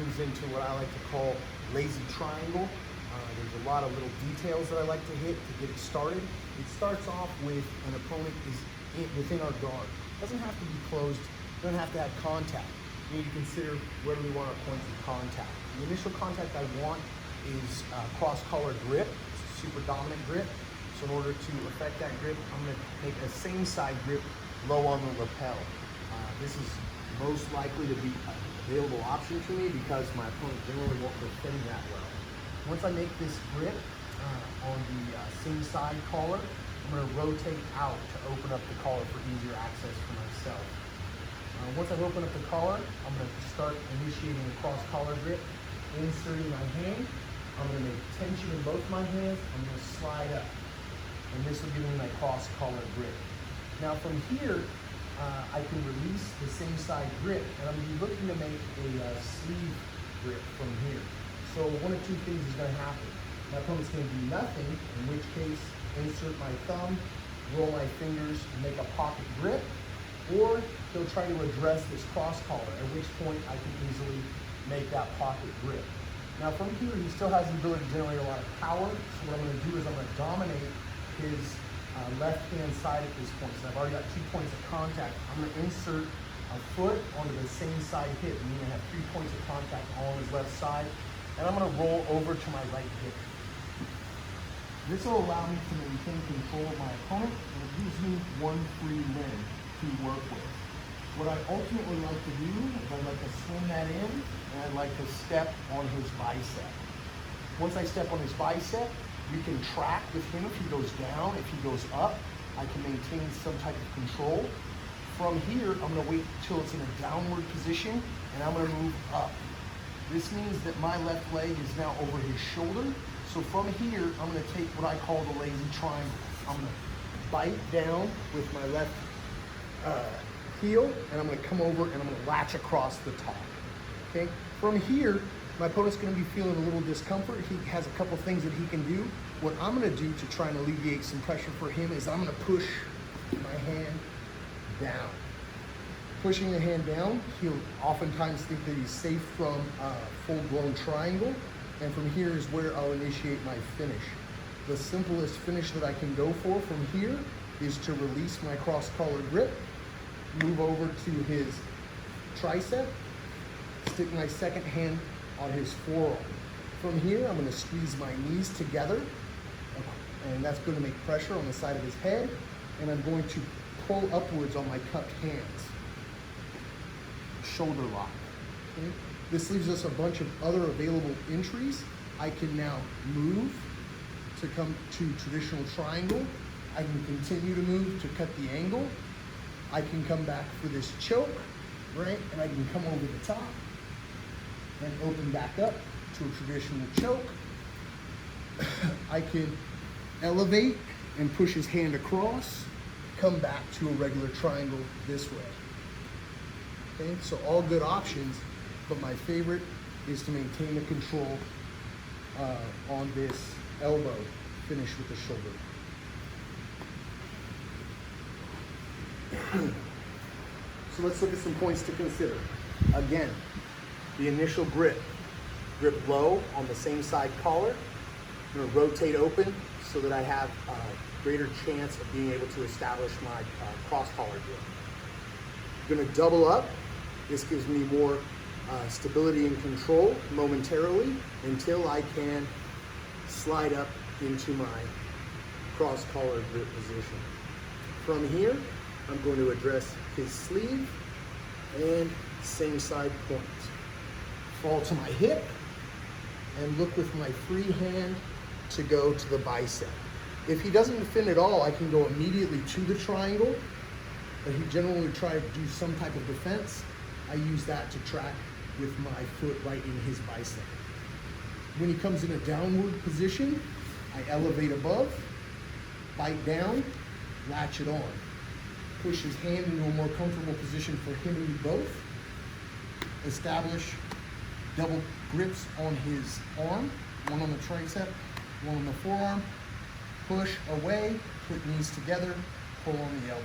moves into what I like to call lazy triangle. There's a lot of little details that I like to hit to get it started. It starts off with an opponent is within our guard. It doesn't have to be closed, it doesn't have to have contact. We need to consider where do we want our points of contact. The initial contact I want is cross-collar grip, it's a super dominant grip. So in order to affect that grip, I'm going to make a same side grip low on the lapel. This is most likely to be an available option to me because my opponent generally won't defend that well. Once I make this grip on the same side collar, I'm going to rotate out to open up the collar for easier access for myself. Once I've opened up the collar, I'm going to start initiating the cross collar grip, inserting my hand. I'm going to make tension in both my hands. I'm going to slide up, and this will give me my cross collar grip. Now from here, I can release the same side grip, and I'm going to be looking to make a sleeve grip from here. So one of two things is going to happen. My opponent's going to do nothing, in which case insert my thumb, roll my fingers, and make a pocket grip, or he'll try to address this cross collar, at which point I can easily make that pocket grip. Now from here, he still has the ability to generate a lot of power, so what I'm going to do is I'm going to dominate his left-hand side at this point. So I've already got 2 points of contact. I'm going to insert a foot onto the same side hip, meaning I have 3 points of contact all on his left side, and I'm going to roll over to my right hip. This will allow me to maintain control of my opponent, and it gives me one free limb to work with. What I ultimately like to do is I like to swing that in, and I like to step on his bicep. Once I step on his bicep, we can track with him if he goes down, if he goes up. I can maintain some type of control. From here, I'm going to wait until it's in a downward position, and I'm going to move up. This means that my left leg is now over his shoulder. So from here, I'm going to take what I call the lazy triangle. I'm going to bite down with my left heel, and I'm going to come over and I'm going to latch across the top. Okay. From here, my opponent's going to be feeling a little discomfort. He has a couple things that he can do. What I'm going to do to try and alleviate some pressure for him is I'm going to push my hand down. Pushing the hand down, he'll oftentimes think that he's safe from a full-blown triangle, and from here is where I'll initiate my finish. The simplest finish that I can go for from here is to release my cross-collar grip, move over to his tricep, stick my second hand on his forearm. From here, I'm going to squeeze my knees together, and that's going to make pressure on the side of his head, and I'm going to pull upwards on my cupped hands. Shoulder lock. Okay? This leaves us a bunch of other available entries. I can now move to come to traditional triangle. I can continue to move to cut the angle. I can come back for this choke, right? And I can come over the top and open back up to a traditional choke. I can elevate and push his hand across, come back to a regular triangle this way. Okay, so all good options, but my favorite is to maintain the control on this elbow, finish with the shoulder. So let's look at some points to consider. Again, the initial grip low on the same side collar. I'm going to rotate open so that I have a greater chance of being able to establish my cross collar grip. I'm going to double up. This gives me more stability and control momentarily until I can slide up into my cross collar grip position. From here, I'm going to address his sleeve and same side point. Fall to my hip and look with my free hand to go to the bicep. If he doesn't defend at all, I can go immediately to the triangle, but he generally will try to do some type of defense. I use that to track with my foot right in his bicep. When he comes in a downward position, I elevate above, bite down, latch it on. Push his hand into a more comfortable position for him and me both. Establish double grips on his arm, one on the tricep, one on the forearm. Push away, put knees together, pull on the elbow.